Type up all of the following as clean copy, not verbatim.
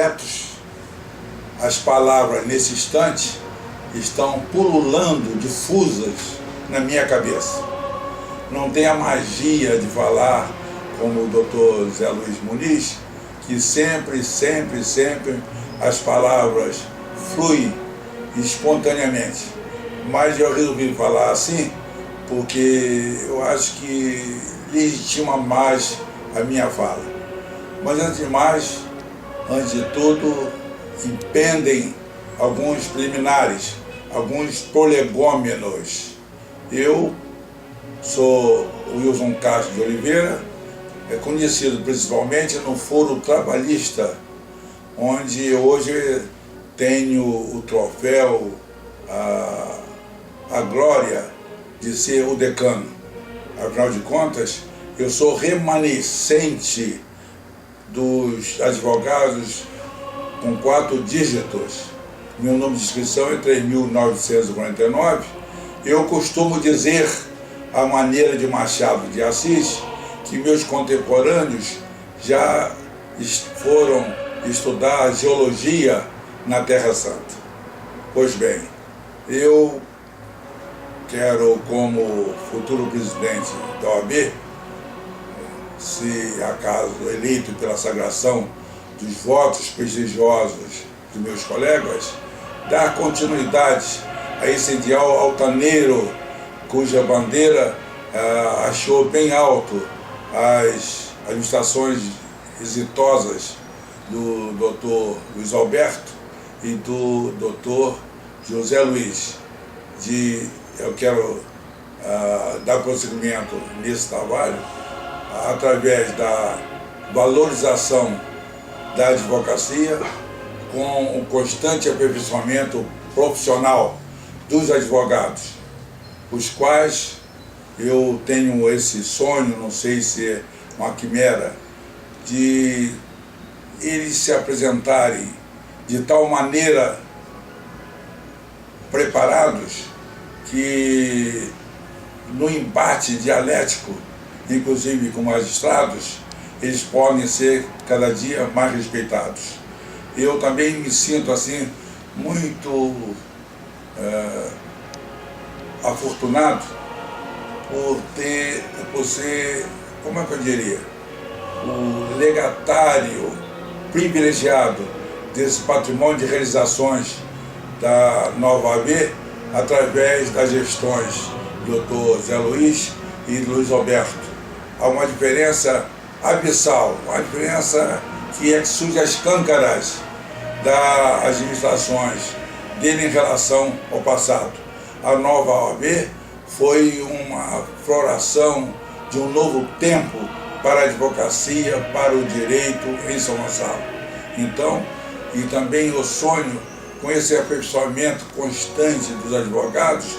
repletos, as palavras nesse instante estão pululando, difusas na minha cabeça. Não tem a magia de falar como o Dr. Zé Luiz Muniz, que sempre as palavras fluem espontaneamente. Mas eu resolvi falar assim porque eu acho que legitima mais a minha fala. Mas antes de tudo, impendem alguns preliminares, alguns prolegômenos. Eu sou Wilson Castro de Oliveira, conhecido principalmente no Foro Trabalhista, onde hoje tenho o troféu, a glória de ser o decano. Afinal de contas, eu sou remanescente dos advogados com 4 dígitos. Meu número de inscrição é 3.949. Eu costumo dizer, à maneira de Machado de Assis, que meus contemporâneos já foram estudar geologia na Terra Santa. Pois bem, eu quero, como futuro presidente da OAB, se acaso eleito pela sagração dos votos prestigiosos de meus colegas, dar continuidade a esse ideal altaneiro cuja bandeira achou bem alto as administrações exitosas do Dr. Luiz Alberto e do Dr. José Luiz. Eu quero dar prosseguimento nesse trabalho através da valorização da advocacia, com o constante aperfeiçoamento profissional dos advogados, os quais eu tenho esse sonho, não sei se é uma quimera, de eles se apresentarem de tal maneira preparados que no embate dialético, inclusive com magistrados, eles podem ser cada dia mais respeitados. Eu também me sinto assim muito afortunado por ser, como é que eu diria, o legatário privilegiado desse patrimônio de realizações da nova AB, através das gestões do Dr. Zé Luiz e do Luiz Alberto. Há uma diferença abissal, uma diferença que surge às câncaras das administrações dele em relação ao passado. A nova OAB foi uma floração de um novo tempo para a advocacia, para o direito em São Gonçalo. Então, e também o sonho com esse aperfeiçoamento constante dos advogados,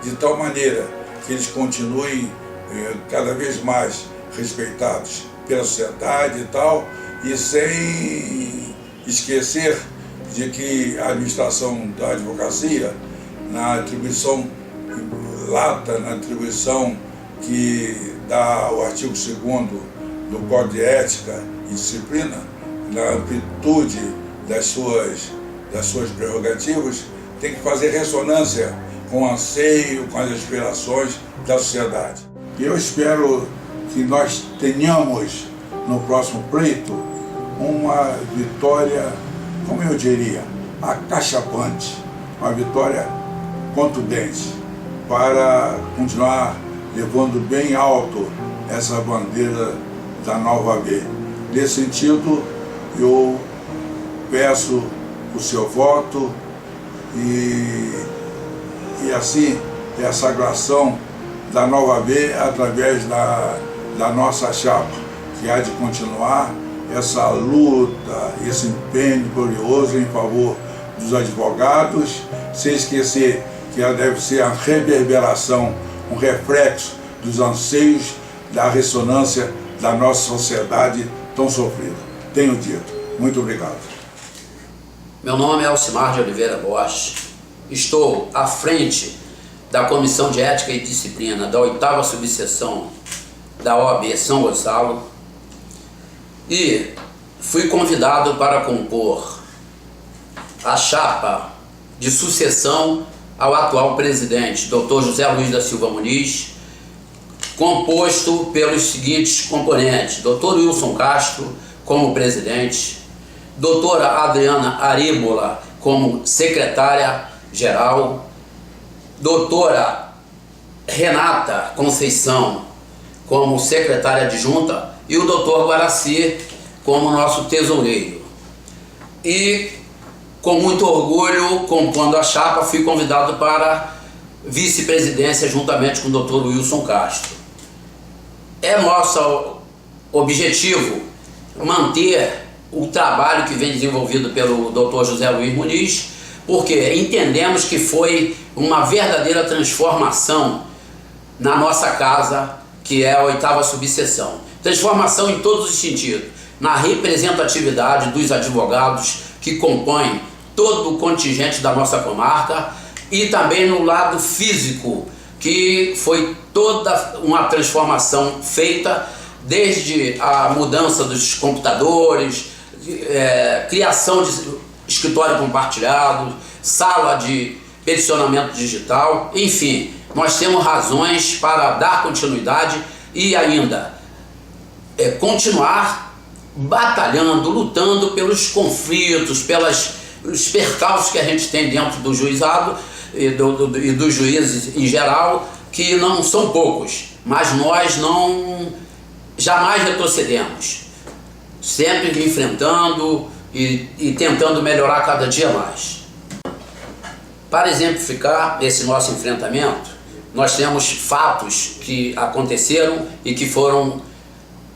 de tal maneira que eles continuem cada vez mais respeitados pela sociedade e tal, e sem esquecer de que a administração da advocacia, na atribuição lata, na atribuição que dá o artigo 2º do Código de Ética e Disciplina, na amplitude das suas prerrogativas, tem que fazer ressonância com o anseio, com as aspirações da sociedade. E eu espero que nós tenhamos no próximo pleito uma vitória, como eu diria, acachapante, uma vitória contundente, para continuar levando bem alto essa bandeira da nova AB. Nesse sentido, eu peço o seu voto e assim é a sagração da nova AB através da nossa chapa, que há de continuar essa luta, esse empenho glorioso em favor dos advogados, sem esquecer que ela deve ser a reverberação, um reflexo dos anseios, da ressonância da nossa sociedade tão sofrida. Tenho dito. Muito obrigado. Meu nome é Alcimar de Oliveira Bosch. Estou à frente da Comissão de Ética e Disciplina da 8ª Subseção da OAB São Gonçalo e fui convidado para compor a chapa de sucessão ao atual presidente, Dr. José Luiz da Silva Muniz, composto pelos seguintes componentes: Dr. Wilson Castro como presidente, doutora Adriana Aríbola como secretária-geral, doutora Renata Conceição como secretária adjunta e o doutor Guaraci como nosso tesoureiro. E, com muito orgulho, compondo a chapa, fui convidado para vice-presidência juntamente com o doutor Wilson Castro. É nosso objetivo manter o trabalho que vem desenvolvido pelo Dr. José Luiz Muniz, porque entendemos que foi uma verdadeira transformação na nossa casa, que é a 8ª subseção. Transformação em todos os sentidos, na representatividade dos advogados que compõem todo o contingente da nossa comarca e também no lado físico, que foi toda uma transformação feita desde a mudança dos computadores, criação de escritório compartilhado, sala de peticionamento digital, enfim, nós temos razões para dar continuidade e ainda continuar batalhando, lutando pelos conflitos, pelos percalços que a gente tem dentro do juizado e dos juízes em geral, que não são poucos, mas nós jamais retrocedemos, sempre enfrentando e tentando melhorar cada dia mais. Para exemplificar esse nosso enfrentamento, nós temos fatos que aconteceram e que foram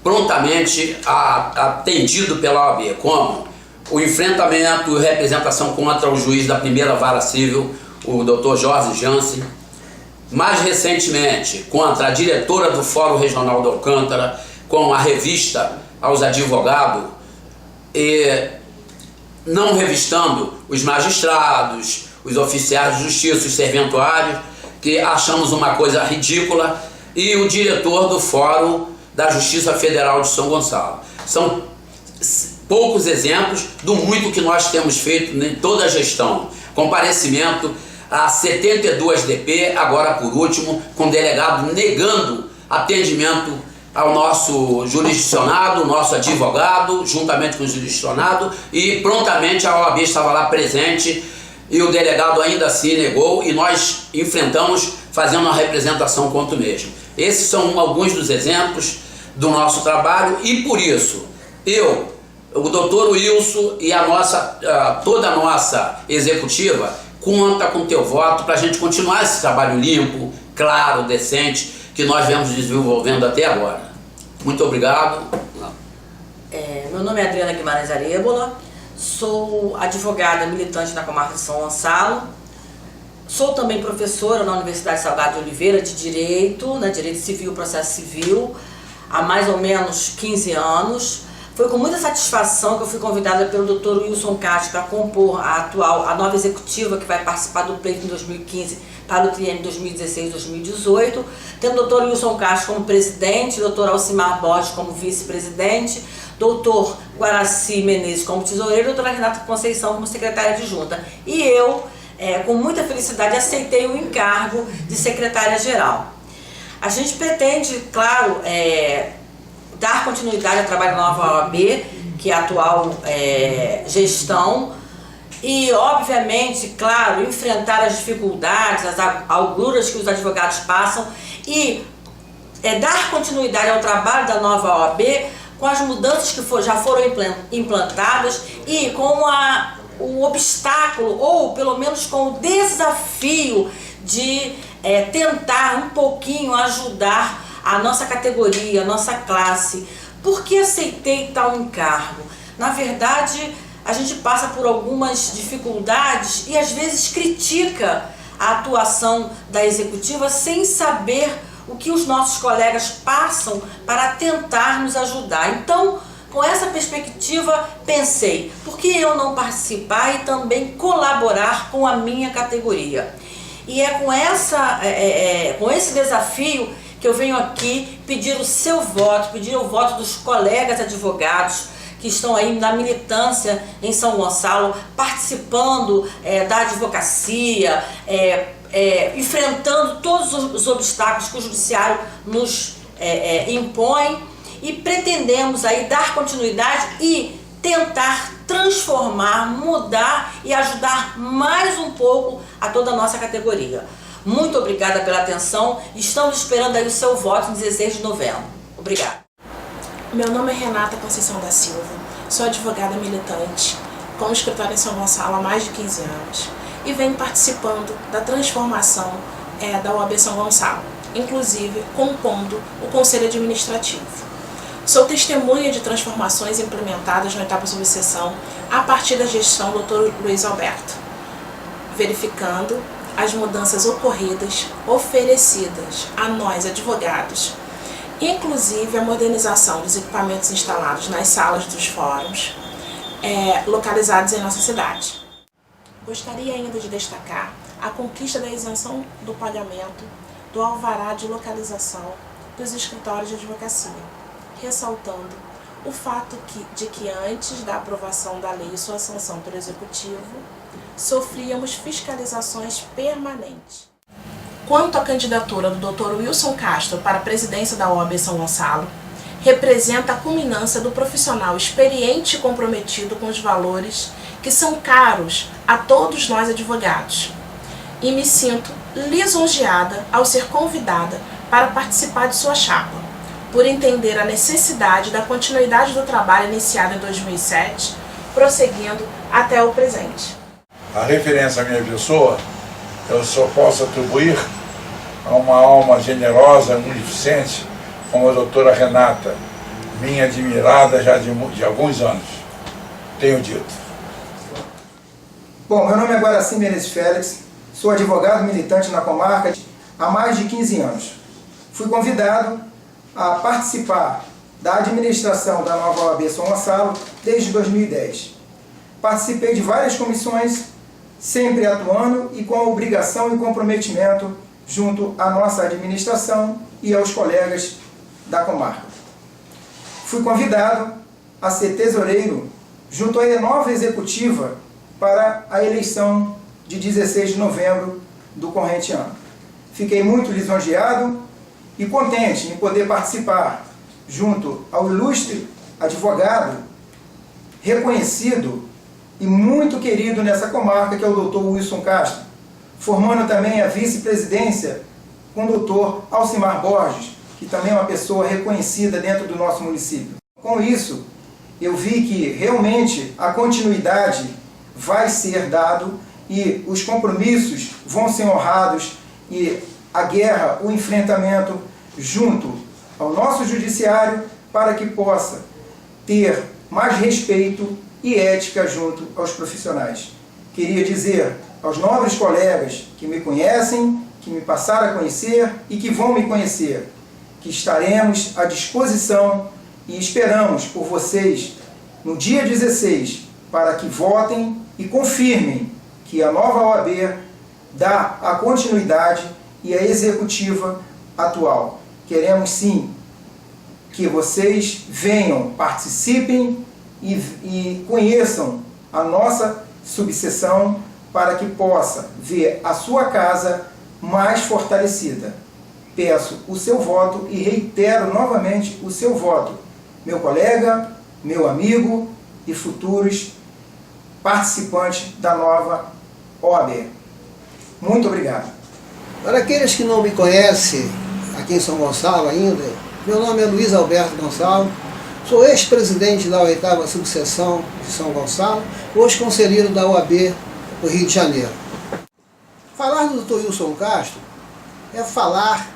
prontamente atendidos pela OAB, como o enfrentamento e representação contra o juiz da primeira vara civil, o Dr. Jorge Jansen, mais recentemente contra a diretora do Fórum Regional de Alcântara, com a revista aos advogados, e não revistando os magistrados, os oficiais de justiça, os serventuários, que achamos uma coisa ridícula, e o diretor do Fórum da Justiça Federal de São Gonçalo. São poucos exemplos do muito que nós temos feito em toda a gestão. Comparecimento a 72 DP, agora por último, com o delegado negando atendimento ao nosso jurisdicionado, nosso advogado, juntamente com o jurisdicionado, e prontamente a OAB estava lá presente e o delegado ainda assim negou e nós enfrentamos fazendo uma representação contra o mesmo. Esses são alguns dos exemplos do nosso trabalho e por isso eu, o doutor Wilson e toda a nossa executiva conta com teu voto para a gente continuar esse trabalho limpo, claro, decente, que nós vemos desenvolvendo até agora. Muito obrigado. Meu nome é Adriana Guimarães Aríbola, sou advogada militante na comarca de São Gonçalo, sou também professora na Universidade Salgado de Oliveira de Direito, Direito Civil e Processo Civil, há mais ou menos 15 anos. Foi com muita satisfação que eu fui convidada pelo Dr. Wilson Castro para compor a nova executiva que vai participar do pleito em 2015 para o triênio 2016-2018, tendo o Dr. Wilson Castro como presidente, Dr. Alcimar Borges como vice-presidente, Dr. Guaraci Menezes como tesoureiro e doutora Renata Conceição como secretária adjunta. E eu, com muita felicidade, aceitei o encargo de secretária-geral. A gente pretende, claro, dar continuidade ao trabalho da nova OAB, que é a atual gestão, e, obviamente, claro, enfrentar as dificuldades, as agruras que os advogados passam e dar continuidade ao trabalho da nova OAB com as mudanças que já foram implantadas e com o obstáculo, ou pelo menos com o desafio de tentar um pouquinho ajudar a nossa categoria, a nossa classe. Por que aceitei tal encargo? Na verdade, a gente passa por algumas dificuldades e às vezes critica a atuação da executiva sem saber o que os nossos colegas passam para tentar nos ajudar. Então, com essa perspectiva, pensei, por que eu não participar e também colaborar com a minha categoria? E é com esse desafio que eu venho aqui pedir o seu voto, pedir o voto dos colegas advogados que estão aí na militância em São Gonçalo, participando da advocacia, enfrentando todos os obstáculos que o judiciário nos impõe, e pretendemos aí dar continuidade e tentar transformar, mudar e ajudar mais um pouco a toda a nossa categoria. Muito obrigada pela atenção. Estamos esperando aí o seu voto em 16 de novembro. Obrigada. Meu nome é Renata Conceição da Silva, sou advogada militante, com escritório em São Gonçalo há mais de 15 anos e venho participando da transformação da OAB São Gonçalo, inclusive compondo o Conselho Administrativo. Sou testemunha de transformações implementadas na 8ª subseção a partir da gestão do Dr. Luiz Alberto, verificando as mudanças ocorridas, oferecidas a nós, advogados, inclusive a modernização dos equipamentos instalados nas salas dos fóruns localizados em nossa cidade. Gostaria ainda de destacar a conquista da isenção do pagamento do alvará de localização dos escritórios de advocacia, ressaltando o fato de que antes da aprovação da lei e sua sanção pelo Executivo, sofríamos fiscalizações permanentes. Quanto à candidatura do Dr. Wilson Castro para a presidência da OAB São Gonçalo, representa a culminância do profissional experiente e comprometido com os valores que são caros a todos nós advogados. E me sinto lisonjeada ao ser convidada para participar de sua chapa, por entender a necessidade da continuidade do trabalho iniciado em 2007, prosseguindo até o presente. A referência à minha pessoa, eu só posso atribuir a uma alma generosa, munificente, como a doutora Renata, minha admirada já de alguns anos, tenho dito. Bom, meu nome é Guaraci Menezes Félix, sou advogado militante na comarca há mais de 15 anos. Fui convidado a participar da administração da nova OAB São Gonçalo desde 2010. Participei de várias comissões, sempre atuando e com a obrigação e comprometimento junto à nossa administração e aos colegas da comarca. Fui convidado a ser tesoureiro junto à nova executiva para a eleição de 16 de novembro do corrente ano. Fiquei muito lisonjeado e contente em poder participar junto ao ilustre advogado reconhecido e muito querido nessa comarca, que é o Dr. Wilson Castro, formando também a vice-presidência com o Dr. Alcimar Borges, que também é uma pessoa reconhecida dentro do nosso município. Com isso, eu vi que realmente a continuidade vai ser dado e os compromissos vão ser honrados e a guerra, o enfrentamento junto ao nosso judiciário para que possa ter mais respeito e ética junto aos profissionais. Queria dizer aos nobres colegas que me conhecem, que me passaram a conhecer e que vão me conhecer, que estaremos à disposição e esperamos por vocês no dia 16 para que votem e confirmem que a nova OAB dá a continuidade e a executiva atual. Queremos sim que vocês venham, participem e conheçam a nossa subseção para que possa ver a sua casa mais fortalecida. Peço o seu voto e reitero novamente o seu voto, meu colega, meu amigo e futuros participantes da nova OAB. Muito obrigado. Para aqueles que não me conhecem aqui em São Gonçalo ainda, meu nome é Luiz Alberto Gonçalo, sou ex-presidente da 8ª subseção de São Gonçalo, hoje conselheiro da OAB do Rio de Janeiro. Falar do Dr. Wilson Castro é falar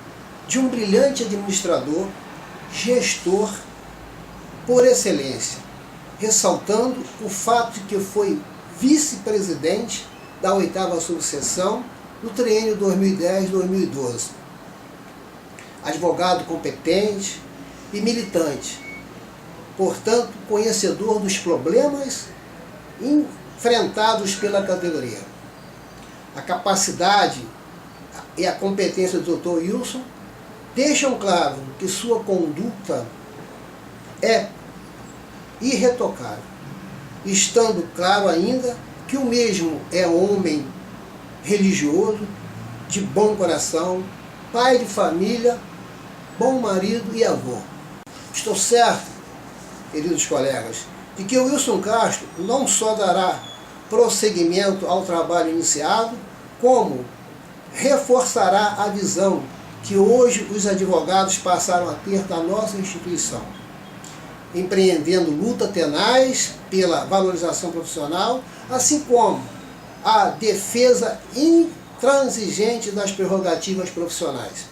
de um brilhante administrador, gestor por excelência, ressaltando o fato de que foi vice-presidente da 8ª subseção no triênio 2010-2012. Advogado competente e militante, portanto, conhecedor dos problemas enfrentados pela categoria. A capacidade e a competência do Dr. Wilson deixam claro que sua conduta é irretocável, estando claro ainda que o mesmo é homem religioso, de bom coração, pai de família, bom marido e avô. Estou certo, queridos colegas, de que o Wilson Castro não só dará prosseguimento ao trabalho iniciado, como reforçará a visão que hoje os advogados passaram a ter da nossa instituição, empreendendo luta tenaz pela valorização profissional, assim como a defesa intransigente das prerrogativas profissionais.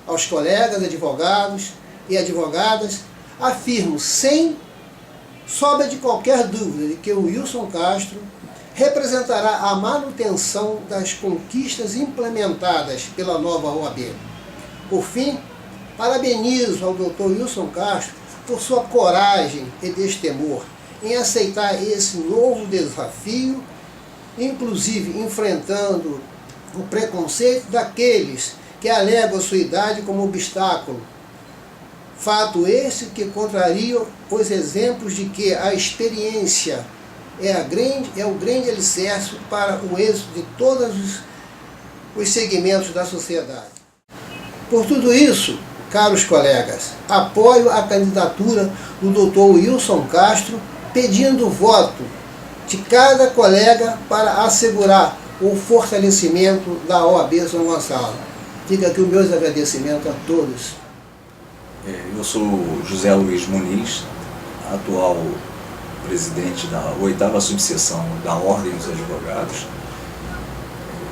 Aos colegas advogados e advogadas, afirmo sem sombra de qualquer dúvida de que o Wilson Castro representará a manutenção das conquistas implementadas pela nova OAB. Por fim, parabenizo ao Dr. Wilson Castro por sua coragem e destemor em aceitar esse novo desafio, inclusive enfrentando o preconceito daqueles que alegam sua idade como obstáculo. Fato esse que contraria os exemplos de que a experiência é o grande alicerce para o êxito de todos os segmentos da sociedade. Por tudo isso, caros colegas, apoio a candidatura do Dr. Wilson Castro, pedindo o voto de cada colega para assegurar o fortalecimento da OAB São Gonçalo. Fica aqui os meus agradecimentos a todos. Eu sou José Luiz Muniz, atual presidente da 8ª subseção da Ordem dos Advogados,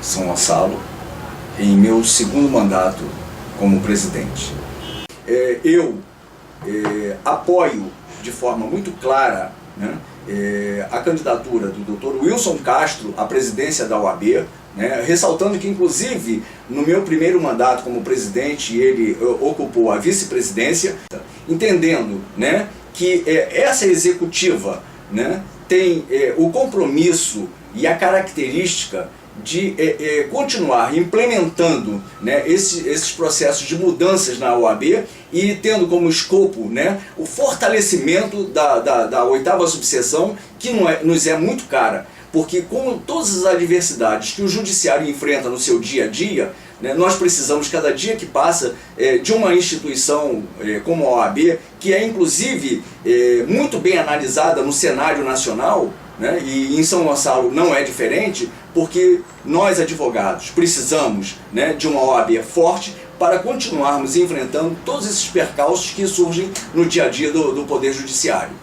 São Gonçalo, em meu segundo mandato como presidente. Eu apoio de forma muito clara, né, a candidatura do Dr. Wilson Castro à presidência da OAB, né, ressaltando que, inclusive, no meu primeiro mandato como presidente, ele ocupou a vice-presidência, entendendo, né, que essa executiva, né, tem o compromisso e a característica de continuar implementando, né, esses processos de mudanças na OAB e tendo como escopo, né, o fortalecimento da 8ª subseção, que nos é muito cara, porque com todas as adversidades que o judiciário enfrenta no seu dia a dia, né, nós precisamos, cada dia que passa, de uma instituição como a OAB, que é inclusive muito bem analisada no cenário nacional, né, e em São Gonçalo não é diferente, porque nós advogados precisamos, né, de uma OAB forte para continuarmos enfrentando todos esses percalços que surgem no dia a dia do Poder Judiciário.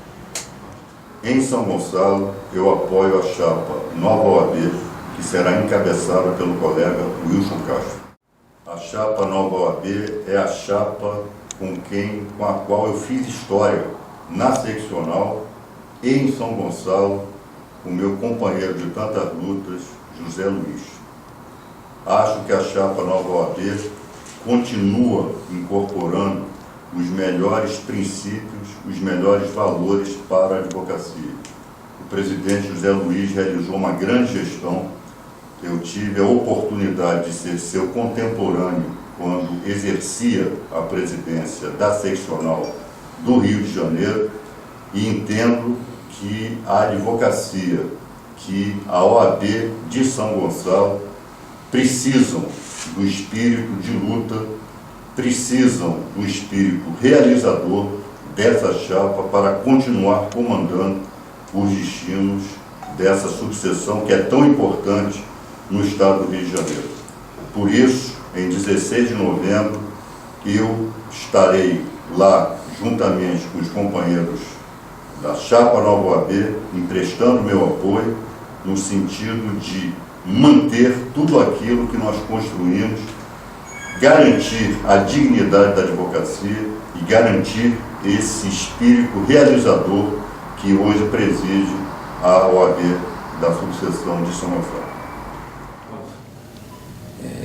Em São Gonçalo, eu apoio a chapa Nova OAB, que será encabeçada pelo colega Wilson Castro. A chapa Nova OAB é a chapa com a qual eu fiz história na seccional e em São Gonçalo, com meu companheiro de tantas lutas, José Luiz. Acho que a chapa Nova OAB continua incorporando os melhores princípios, os melhores valores para a advocacia. O presidente José Luiz realizou uma grande gestão. Eu tive a oportunidade de ser seu contemporâneo quando exercia a presidência da seccional do Rio de Janeiro e entendo que a advocacia, que a OAB de São Gonçalo precisam do espírito de luta, precisam do espírito realizador dessa chapa para continuar comandando os destinos dessa subseção que é tão importante no estado do Rio de Janeiro. Por isso, em 16 de novembro, eu estarei lá juntamente com os companheiros da chapa Nova OAB, emprestando meu apoio no sentido de manter tudo aquilo que nós construímos, garantir a dignidade da advocacia e garantir esse espírito realizador que hoje preside a OAB da subseção de São Gonçalo.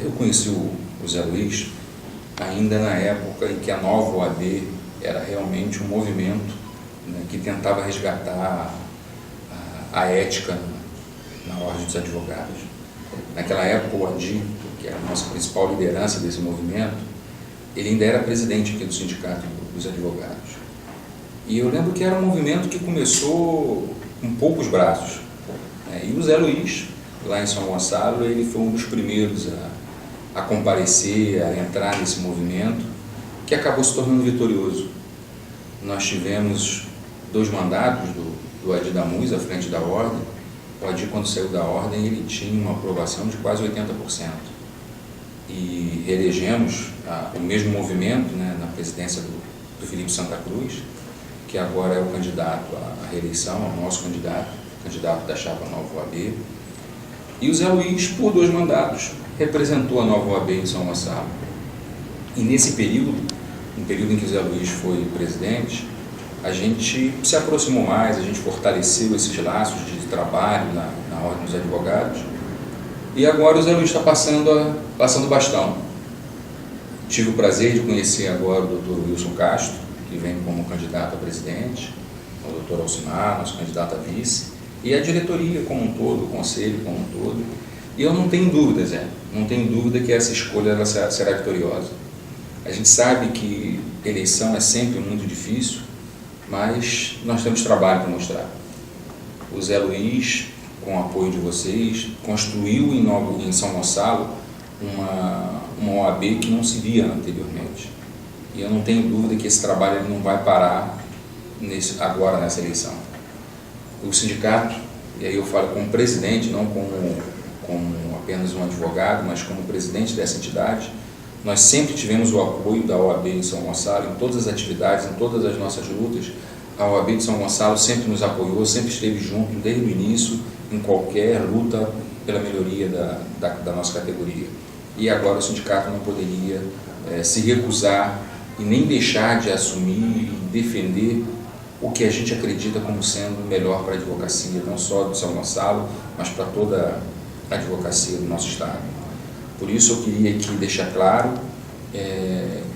Eu conheci o Zé Luiz ainda na época em que a nova OAB era realmente um movimento, né, que tentava resgatar a ética na Ordem dos Advogados. Naquela época, o Adi, que era a nossa principal liderança desse movimento, ele ainda era presidente aqui do Sindicato dos Advogados. E eu lembro que era um movimento que começou com poucos braços. E o Zé Luiz, lá em São Gonçalo, ele foi um dos primeiros a comparecer, a entrar nesse movimento, que acabou se tornando vitorioso. Nós tivemos 2 mandatos do Adir Damuz à frente da Ordem. O Adir, quando saiu da Ordem, ele tinha uma aprovação de quase 80%. E reelegemos o mesmo movimento, né, na presidência do Felipe Santa Cruz, que agora é o candidato à reeleição, é o nosso candidato da chapa Nova OAB. E o Zé Luiz, por 2 mandatos, representou a Nova OAB em São Gonçalo. E nesse período, no período em que o Zé Luiz foi presidente, a gente se aproximou mais, a gente fortaleceu esses laços de trabalho na Ordem dos Advogados. E agora o Zé Luiz está passando o bastão. Tive o prazer de conhecer agora o Dr. Wilson Castro, que vem como candidato a presidente, o Dr. Alcimar, nosso candidato a vice, e a diretoria como um todo, o conselho como um todo. E eu não tenho dúvida, Zé, não tenho dúvida que essa escolha ela será vitoriosa. A gente sabe que eleição é sempre muito difícil, mas nós temos trabalho para mostrar. O Zé Luiz, com o apoio de vocês, construiu em São Gonçalo uma OAB que não se via anteriormente. E eu não tenho dúvida que esse trabalho ele não vai parar agora nessa eleição. O sindicato, e aí eu falo como presidente, não como apenas um advogado, mas como presidente dessa entidade, nós sempre tivemos o apoio da OAB em São Gonçalo, em todas as atividades, em todas as nossas lutas. A OAB de São Gonçalo sempre nos apoiou, sempre esteve junto desde o início, em qualquer luta pela melhoria da nossa categoria. E agora o sindicato não poderia se recusar e nem deixar de assumir e defender o que a gente acredita como sendo melhor para a advocacia, não só de São Gonçalo, mas para toda a advocacia do nosso estado. Por isso eu queria aqui deixar claro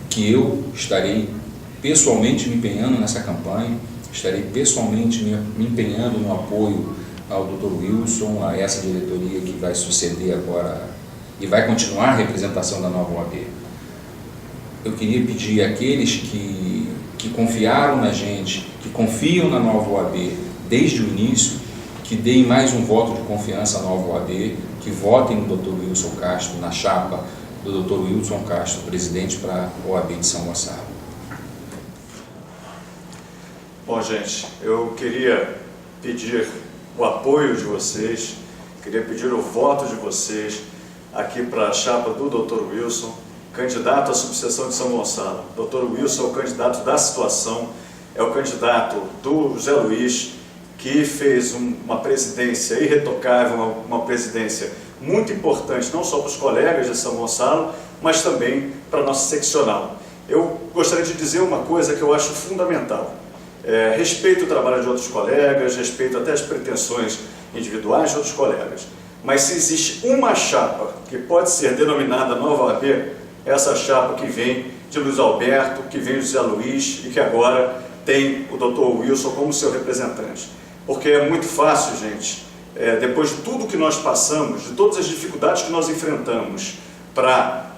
que eu estarei pessoalmente me empenhando nessa campanha, estarei pessoalmente me empenhando no apoio ao Dr. Wilson, a essa diretoria que vai suceder agora e vai continuar a representação da Nova OAB. Eu queria pedir àqueles que confiaram na gente, que confiam na Nova OAB desde o início, que deem mais um voto de confiança à Nova OAB, que votem no Dr. Wilson Castro, na chapa do Dr. Wilson Castro, presidente para a OAB de São Gonçalo. Bom, gente, eu queria pedir o apoio de vocês, queria pedir o voto de vocês aqui para a chapa do Dr. Wilson, candidato à subseção de São Gonçalo. Dr. Wilson é o candidato da situação, é o candidato do Zé Luiz, que fez uma presidência irretocável, uma presidência muito importante, não só para os colegas de São Gonçalo, mas também para a nossa seccional. Eu gostaria de dizer uma coisa que eu acho fundamental. Respeito o trabalho de outros colegas, respeito até as pretensões individuais de outros colegas, mas se existe uma chapa que pode ser denominada Nova OAB, essa chapa que vem de Luiz Alberto, que vem de Zé Luiz e que agora tem o Dr. Wilson como seu representante. Porque é muito fácil, gente, depois de tudo que nós passamos, de todas as dificuldades que nós enfrentamos para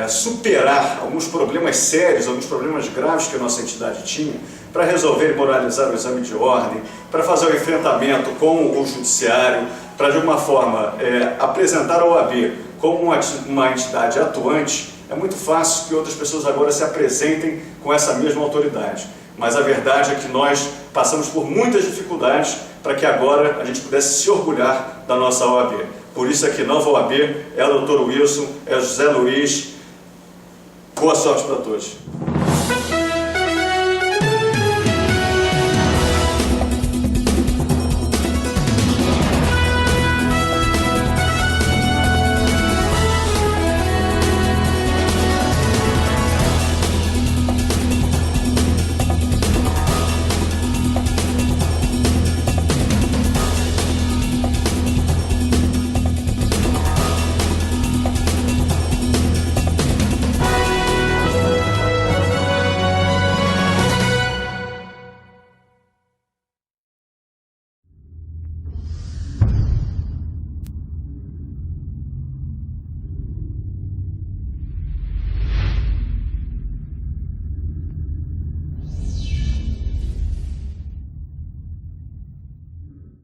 superar alguns problemas sérios, alguns problemas graves que a nossa entidade tinha, para resolver e moralizar o exame de ordem, para fazer o enfrentamento com o judiciário, para de alguma forma apresentar a OAB como uma entidade atuante, é muito fácil que outras pessoas agora se apresentem com essa mesma autoridade. Mas a verdade é que nós passamos por muitas dificuldades para que agora a gente pudesse se orgulhar da nossa OAB. Por isso aqui, Nova OAB, é o Dr. Wilson, é o José Luiz. Boa sorte para todos.